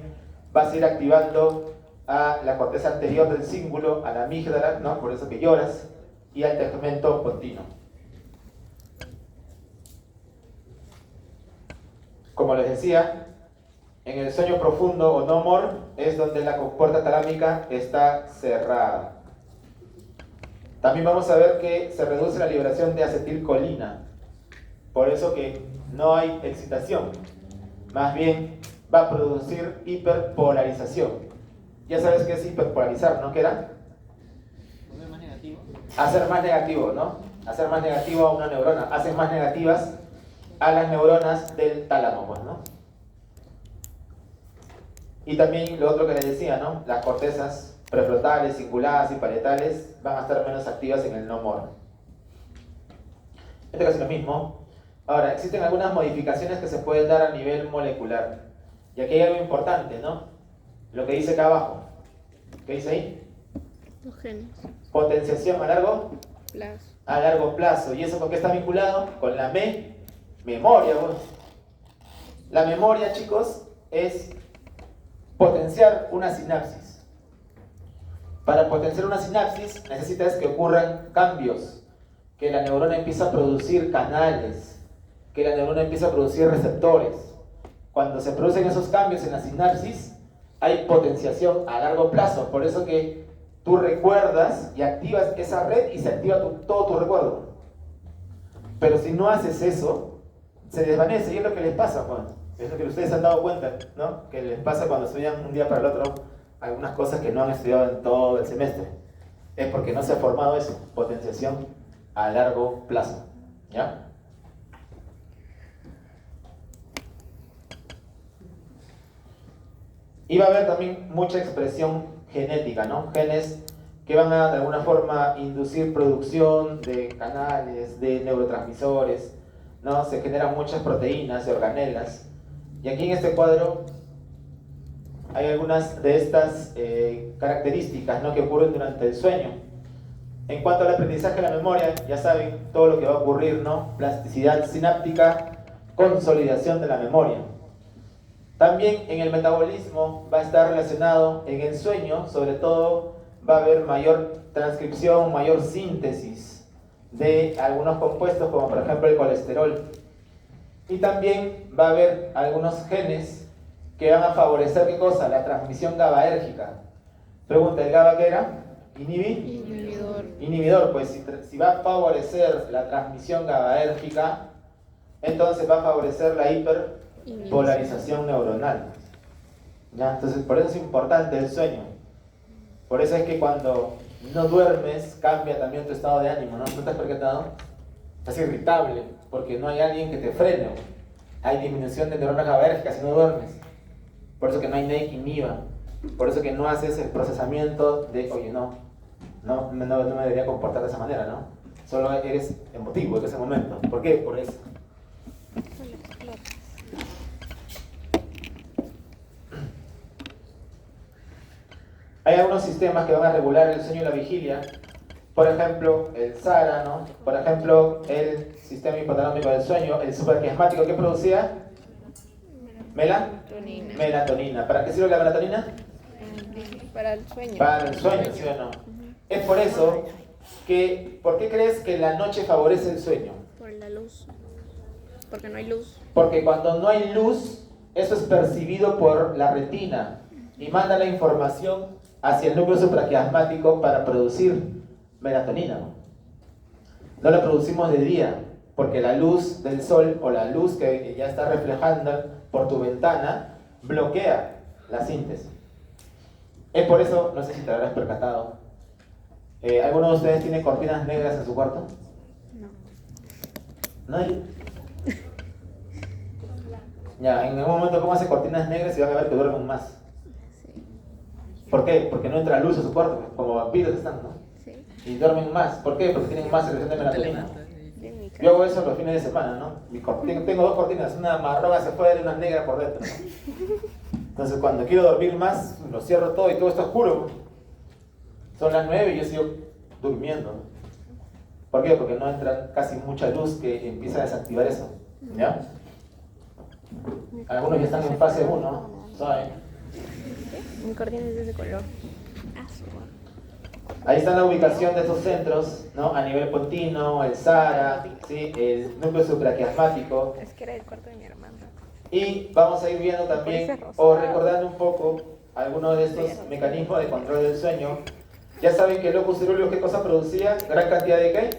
vas a ir activando a la corteza anterior del cíngulo, a la amígdala, ¿no? Por eso que lloras, y al tegmento continuo. Como les decía, en el sueño profundo o no MOR es donde la compuerta talámica está cerrada. También vamos a ver que se reduce la liberación de acetilcolina, por eso que no hay excitación, más bien va a producir hiperpolarización. Ya sabes qué es hiperpolarizar, ¿no? ¿Qué era? ¿Poner más negativo? Hacer más negativo, ¿no? Hacer más negativo a una neurona. Haces más negativas a las neuronas del tálamo, pues, ¿no? Y también lo otro que les decía, ¿no? Las cortezas prefrontales, cinguladas y parietales van a estar menos activas en el no MOR. Este caso es lo mismo. Ahora, existen algunas modificaciones que se pueden dar a nivel molecular. Y aquí hay algo importante, ¿no? Lo que dice acá abajo. ¿Qué dice ahí? Los genes. Potenciación Plazo. a largo plazo. ¿Y eso con qué está vinculado? Con la memoria. Bueno. La memoria, chicos, es potenciar una sinapsis. Para potenciar una sinapsis necesitas que ocurran cambios, que la neurona empiece a producir canales, que la neurona empiece a producir receptores. Cuando se producen esos cambios en la sinapsis, hay potenciación a largo plazo. Por eso que tú recuerdas y activas esa red y se activa todo tu recuerdo. Pero si no haces eso, se desvanece. Y es lo que les pasa, Juan. Es lo que ustedes han dado cuenta, ¿no? Que les pasa cuando estudian un día para el otro algunas cosas que no han estudiado en todo el semestre. Es porque no se ha formado eso, potenciación a largo plazo. ¿Ya? Y va a haber también mucha expresión genética, ¿no? Genes que van a de alguna forma inducir producción de canales, de neurotransmisores, ¿no? Se generan muchas proteínas y organelas. Y aquí en este cuadro hay algunas de estas características, ¿no? Que ocurren durante el sueño. En cuanto al aprendizaje de la memoria, ya saben todo lo que va a ocurrir, ¿no? Plasticidad sináptica, consolidación de la memoria. También en el metabolismo va a estar relacionado en el sueño, sobre todo va a haber mayor transcripción, mayor síntesis de algunos compuestos, como por ejemplo el colesterol. Y también va a haber algunos genes que van a favorecer, ¿qué cosa? La transmisión GABAérgica. Pregunta, ¿el GABA qué era? Inhibidor. Inhibidor, pues si va a favorecer la transmisión GABAérgica, entonces va a favorecer la hiperpolarización neuronal. ¿Ya? Entonces, por eso es importante el sueño. Por eso es que cuando no duermes, cambia también tu estado de ánimo, ¿no? ¿No te has percatado? Estás irritable, porque no hay alguien que te frene. Hay disminución de neuronas GABAérgicas si no duermes. Por eso que no hay nadie que inhiba. Por eso que no haces el procesamiento de, oye, no me debería comportar de esa manera, ¿no? Solo eres emotivo en ese momento. ¿Por qué? Por eso. Hay algunos sistemas que van a regular el sueño y la vigilia. Por ejemplo, el SARA, ¿no? Por ejemplo, el sistema hipotalámico del sueño, el supraquiasmático, ¿qué producía? Melatonina. ¿Para qué sirve la melatonina? Para el sueño. Para el sueño, ¿sí o no? Es por eso que, ¿por qué crees que la noche favorece el sueño? Por la luz. Porque no hay luz. Porque cuando no hay luz, eso es percibido por la retina y manda la información hacia el núcleo supraquiasmático para producir melatonina. No la producimos de día, porque la luz del sol o la luz que ya está reflejando por tu ventana bloquea la síntesis. Es por eso, no sé si te habrás percatado, ¿alguno de ustedes tiene cortinas negras en su cuarto? No. ¿No hay? Ya, en algún momento pónganse cortinas negras y van a ver que duermen más. Sí. ¿Por qué? Porque no entra luz a su cuarto, como vampiros están, ¿no? Sí. Y duermen más. ¿Por qué? Porque tienen más secreción de melatonina. En mi casa. Yo hago eso los fines de semana, ¿no? Tengo dos cortinas, una marrón hacia afuera y una negra por dentro, ¿no? Entonces cuando quiero dormir más, lo cierro todo y todo está oscuro. Son las 9 y yo sigo durmiendo. ¿Por qué? Porque no entra casi mucha luz que empieza a desactivar eso. ¿Ya? Algunos ya están en fase 1, ¿saben? Mi cortina es de ese color. Ahí está la ubicación de estos centros, ¿no? A nivel pontino, el SARA, ¿sí? El núcleo supraquiasmático. Es que era el cuarto de mi hermana. Y vamos a ir viendo también, o recordando un poco, algunos de estos mecanismos de control del sueño. Ya saben que el locus ceruleus, ¿qué cosa producía? Gran cantidad de ¿qué?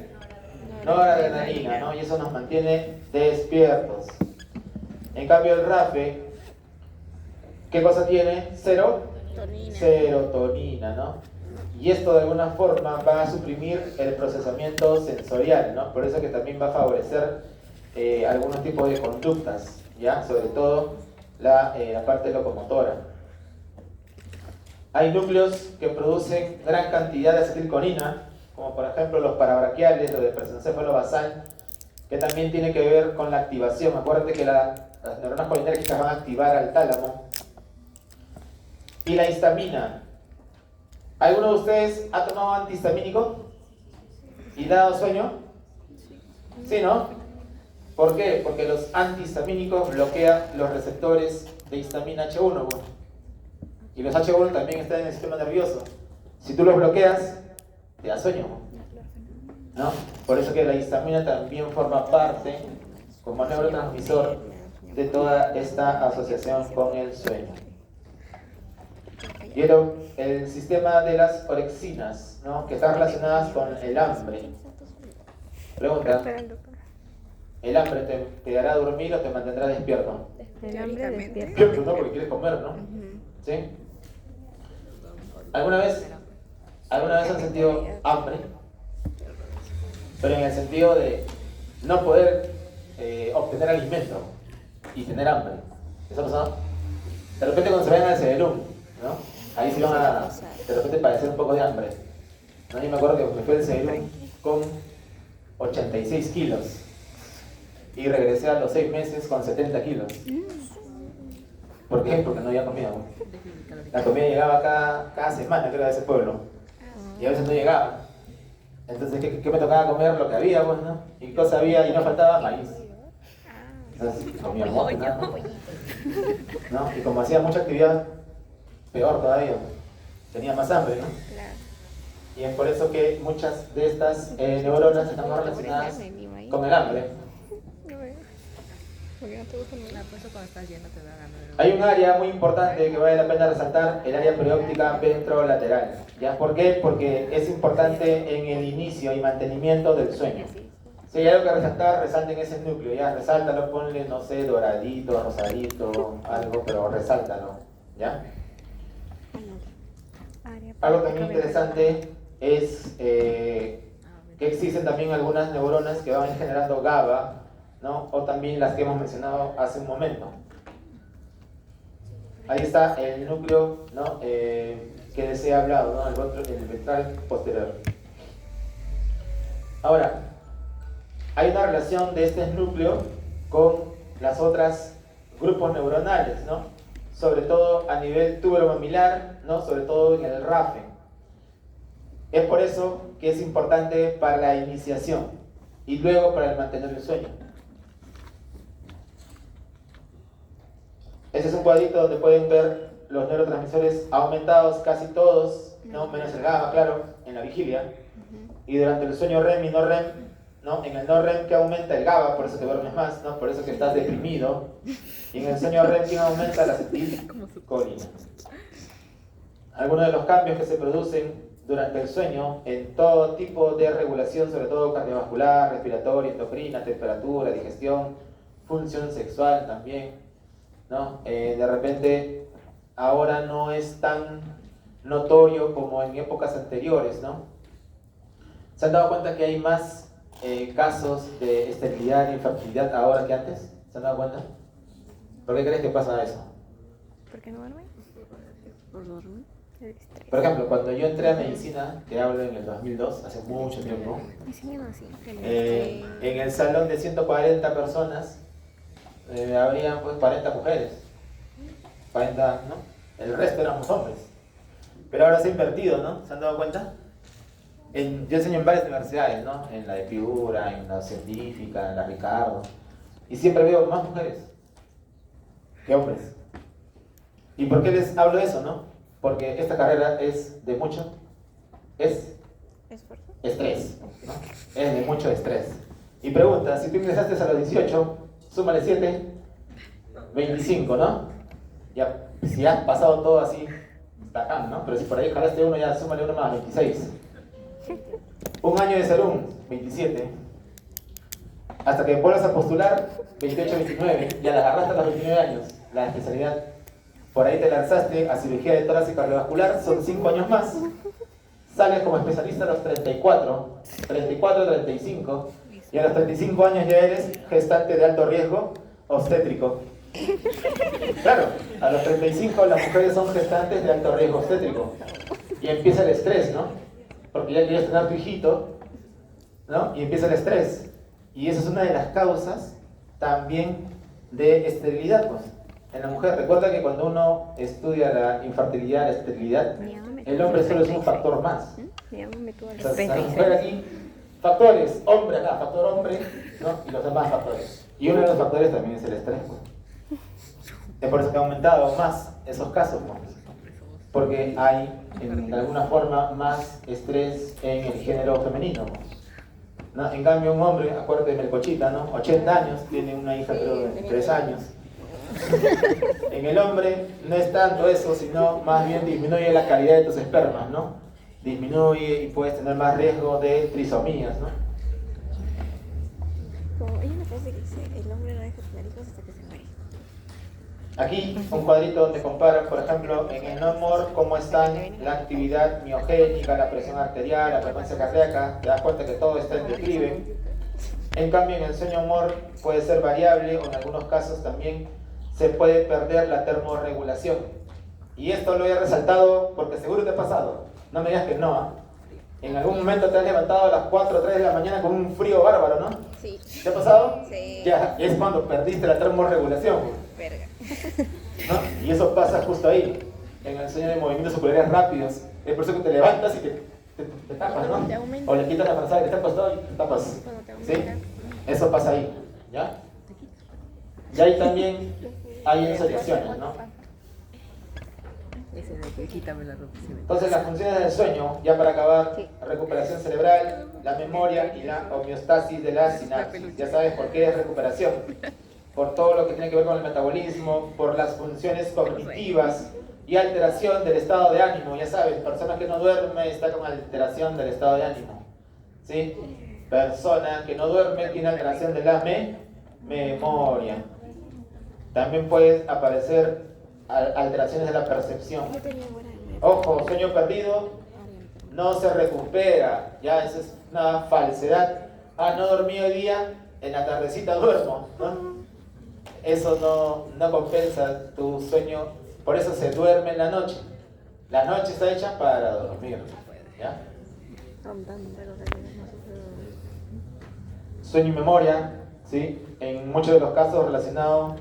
Noradrenalina, ¿no? Y eso nos mantiene despiertos. En cambio el RAFE, ¿qué cosa tiene? Serotonina, ¿no? Y esto de alguna forma va a suprimir el procesamiento sensorial, ¿no? Por eso que también va a favorecer algunos tipos de conductas, ¿ya? Sobre todo la parte locomotora. Hay núcleos que producen gran cantidad de acetilcolina, como por ejemplo los parabraquiales, los de presencéfalo basal, que también tiene que ver con la activación. Acuérdate que las neuronas colinérgicas van a activar al tálamo. Y la histamina. ¿Alguno de ustedes ha tomado antihistamínico y le ha dado sueño? ¿Sí, no? ¿Por qué? Porque los antihistamínicos bloquean los receptores de histamina H1. Bueno. Y los H1 también están en el sistema nervioso. Si tú los bloqueas, te da sueño, ¿no? Por eso que la histamina también forma parte, como neurotransmisor, de toda esta asociación con el sueño. Y el sistema de las orexinas, ¿no? Que están relacionadas con el hambre. Pregunta, Espera el doctor. ¿el hambre te hará dormir o te mantendrá despierto? El hambre despierta. Despierto, ¿no? Porque quieres comer, ¿no? ¿Sí? ¿Alguna vez han sentido hambre? Pero en el sentido de no poder obtener alimento y tener hambre. ¿Eso ha pasado? De repente cuando se vayan al Cebelum, ¿no? Ahí sí van a, de repente, padecer un poco de hambre. ¿No? Yo me acuerdo que me fui al Cebelum con 86 kilos y regresé a los 6 meses con 70 kilos. ¿Por qué? Porque no había comido. La comida llegaba cada semana, creo, de ese pueblo. Y a veces no llegaba. Entonces, ¿qué me tocaba comer? Lo que había, pues, ¿no? ¿Y qué cosa había? Y no faltaba maíz. Entonces, comía mojo, ¿no? Y como hacía mucha actividad, peor todavía. Tenía más hambre, ¿no? Y es por eso que muchas de estas neuronas están más relacionadas con el hambre. Por eso cuando estás lleno te da ganas de... Hay un área muy importante que vale la pena resaltar, el área perióptica ventrolateral. ¿Ya? ¿Por qué? Porque es importante en el inicio y mantenimiento del sueño. Si hay algo que resaltar, resalten ese núcleo, ya, resáltalo, ponle, no sé, doradito, rosadito, algo, pero resáltalo, ¿ya? Algo también interesante es que existen también algunas neuronas que van generando GABA, ¿no? O también las que hemos mencionado hace un momento. Ahí está el núcleo, ¿no? Que les he hablado, ¿no? El ventral posterior. Ahora, hay una relación de este núcleo con las otras grupos neuronales, ¿no? Sobre todo a nivel tuberomamilar, ¿no? Sobre todo en el RAFE. Es por eso que es importante para la iniciación y luego para el mantener el sueño. Ese es un cuadrito donde pueden ver los neurotransmisores aumentados casi todos, ¿no? Menos el GABA, claro, en la vigilia. Y durante el sueño REM y no REM, ¿no? En el no REM que aumenta el GABA, por eso te duermes más, ¿no? Por eso que estás deprimido. Y en el sueño REM que aumenta la acetilcolina. Algunos de los cambios que se producen durante el sueño en todo tipo de regulación, sobre todo cardiovascular, respiratoria, endocrina, temperatura, digestión, función sexual también, ¿no? De repente ahora no es tan notorio como en épocas anteriores, ¿no? ¿Se han dado cuenta que hay más casos de esterilidad e infertilidad ahora que antes? ¿Se han dado cuenta? ¿Por qué crees que pasa eso? ¿Por qué no duerme? ¿Por dormir? El estrés. Por ejemplo, cuando yo entré a medicina, te hablo en el 2002, hace mucho tiempo, Enseñan así. en el salón de 140 personas habrían pues 40 mujeres, 40, ¿no? El resto éramos hombres. Pero ahora se ha invertido, ¿no? ¿Se han dado cuenta? Yo enseño en varias universidades, ¿no? En la de Piura, en la científica, en la Ricardo, y siempre veo más mujeres que hombres. ¿Y por qué les hablo de eso, no? Porque esta carrera es de mucho ¿Esfuerzo? estrés, ¿no? Es de mucho estrés. Y pregunta, si tú ingresaste a los 18, súmale 7, 25, ¿no? Ya, si has pasado todo así, bacán, ¿no? Pero si por ahí jalaste uno, ya súmale uno más, 26. Un año de salud, 27. Hasta que vuelvas a postular, 28, 29. Ya la agarraste a los 29 años, la especialidad. Por ahí te lanzaste a cirugía de tórax y cardiovascular, son 5 años más. Sales como especialista a los 34, 35, y a los 35 años ya eres gestante de alto riesgo obstétrico. Claro, a los 35 las mujeres son gestantes de alto riesgo obstétrico. Y empieza el estrés, ¿no? Porque ya quieres tener tu hijito, ¿no? Y empieza el estrés. Y esa es una de las causas también de esterilidad, pues. en la mujer. Recuerda que cuando uno estudia la infertilidad, la esterilidad, el hombre solo es un factor más. Llámame tú al Entonces, la mujer aquí, factores, hombre acá, factor hombre, ¿no? Y los demás factores. Y uno de los factores también es el estrés, pues. Es por eso que ha aumentado más esos casos, pues. Porque hay, de alguna forma, más estrés en el género femenino, pues, ¿no? En cambio, un hombre, acuérdate de Melcochita, ¿no? 80 años, tiene una hija, creo, de 3 años. En el hombre no es tanto eso, sino más bien disminuye la calidad de tus espermas, ¿no? Disminuye y puedes tener más riesgo de trisomías, ¿no? Como hay una frase que dice, el hombre no deja tener hijos hasta que se muere. Aquí un cuadrito donde comparan, por ejemplo, en el no more, cómo están la actividad miogénica, la presión arterial, la frecuencia cardíaca. Te das cuenta que todo está en declive. En cambio, en el sueño more puede ser variable o en algunos casos también se puede perder la termorregulación. Y esto lo he resaltado porque seguro te ha pasado. No me digas que no, ¿eh? En algún momento te has levantado a las 4 o 3 de la mañana con un frío bárbaro, ¿no? Sí. ¿Te ha pasado? Sí. Ya, es cuando perdiste la termorregulación, Verga. ¿no? Y eso pasa justo ahí, en el sueño de movimientos oculares rápidos. Es por eso que te levantas y te tapas, ¿no? Te aumenta. O le quitas la frazada que te has puesto y te tapas. Cuando te ¿Sí? aumenta. Eso pasa ahí, ¿ya? Y ahí también hay insolaciones, ¿no? Ese de que quítame la ropa. Entonces las funciones del sueño, ya para acabar, Sí. recuperación cerebral, la memoria y la homeostasis de la sinapsis. Ya sabes por qué es recuperación. Por todo lo que tiene que ver con el metabolismo, por las funciones cognitivas y alteración del estado de ánimo. Ya sabes, persona que no duerme está con alteración del estado de ánimo. ¿Sí? Persona que no duerme tiene alteración de la memoria. También pueden aparecer alteraciones de la percepción. Yo tenía buena memoria. Ojo, sueño perdido no se recupera. Ya, eso es una falsedad. Ah, no dormí hoy día, en la tardecita duermo, ¿no? Eso no compensa tu sueño. Por eso se duerme en la noche. La noche está hecha para dormir, ¿ya? Sueño y memoria, ¿sí? En muchos de los casos relacionados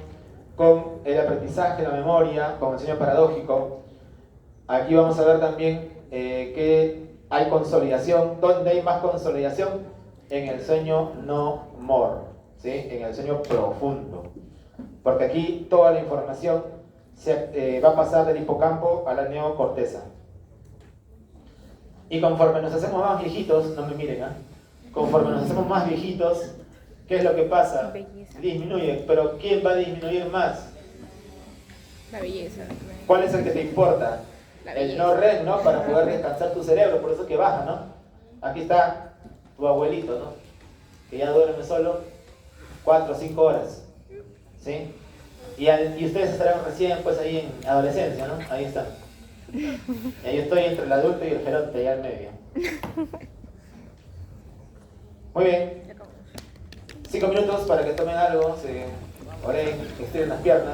con el aprendizaje, la memoria, con el sueño paradójico. Aquí vamos a ver también que hay consolidación. ¿Dónde hay más consolidación? En el sueño no more, ¿sí? En el sueño profundo. Porque aquí toda la información va a pasar del hipocampo a la neocorteza. Y conforme nos hacemos más viejitos, no me miren, ¿ah? Conforme nos hacemos más viejitos, ¿qué es lo que pasa? Belleza. Disminuye. Pero ¿quién va a disminuir más? La belleza. ¿Cuál es el que te importa? La El belleza. no REM, ¿no? Para poder descansar tu cerebro, por eso que baja, ¿no? Aquí está tu abuelito, ¿no? Que ya duerme solo 4 o 5 horas, ¿sí? Y ustedes estarán recién, pues, ahí en adolescencia, ¿no? Ahí están. Y ahí estoy entre el adulto y el geronte, allá al medio. Muy bien. 5 minutos para que tomen algo, se oren, estiren las piernas.